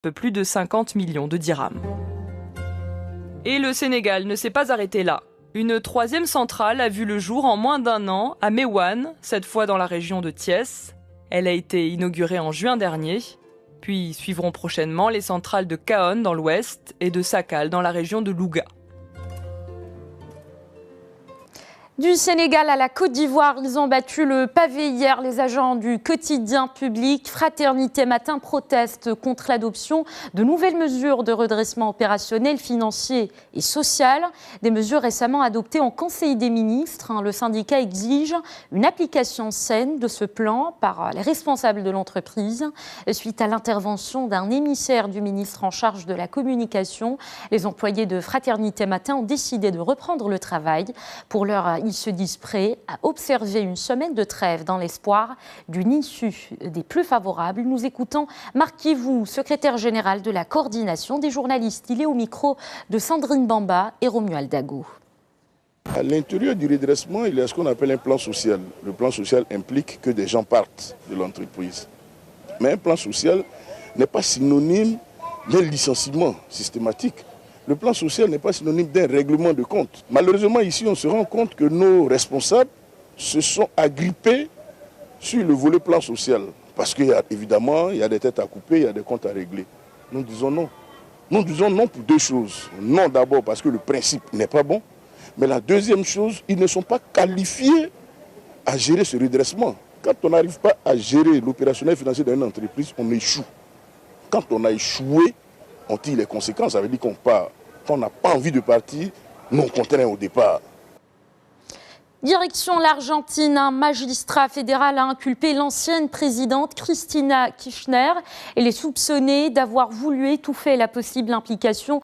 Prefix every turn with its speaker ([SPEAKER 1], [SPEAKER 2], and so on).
[SPEAKER 1] peu plus de 50 millions de dirhams. Et le Sénégal ne s'est pas arrêté là. Une troisième centrale a vu le jour en moins d'un an à Méouane, cette fois dans la région de Thiès. Elle a été inaugurée en juin dernier. Puis suivront prochainement les centrales de Kahone dans l'ouest et de Sakal dans la région de Louga.
[SPEAKER 2] Du Sénégal à la Côte d'Ivoire, ils ont battu le pavé hier. Les agents du quotidien public Fraternité Matin protestent contre l'adoption de nouvelles mesures de redressement opérationnel, financier et social. Des mesures récemment adoptées en Conseil des ministres. Le syndicat exige une application saine de ce plan par les responsables de l'entreprise. Suite à l'intervention d'un émissaire du ministre en charge de la communication, les employés de Fraternité Matin ont décidé de reprendre le travail. Pour l'heure, ils se disent prêts à observer une semaine de trêve dans l'espoir d'une issue des plus favorables. Nous écoutons Marc Kivou, secrétaire général de la coordination des journalistes. Il est au micro de Sandrine Bamba et Romuald Dago.
[SPEAKER 3] À l'intérieur du redressement, il y a ce qu'on appelle un plan social. Le plan social implique que des gens partent de l'entreprise. Mais un plan social n'est pas synonyme d'un licenciement systématique. Le plan social n'est pas synonyme d'un règlement de compte. Malheureusement, ici, on se rend compte que nos responsables se sont agrippés sur le volet plan social. Parce qu'évidemment, il y a des têtes à couper, il y a des comptes à régler. Nous disons non. Nous disons non pour deux choses. Non d'abord parce que le principe n'est pas bon. Mais la deuxième chose, ils ne sont pas qualifiés à gérer ce redressement. Quand on n'arrive pas à gérer l'opérationnel financier d'une entreprise, on échoue. Quand on a échoué, on tire les conséquences. Ça veut dire qu'on part. Quand on n'a pas envie de partir, nous on contraint au départ.
[SPEAKER 2] Direction l'Argentine, un magistrat fédéral a inculpé l'ancienne présidente Cristina Kirchner. Elle est soupçonnée d'avoir voulu étouffer la possible implication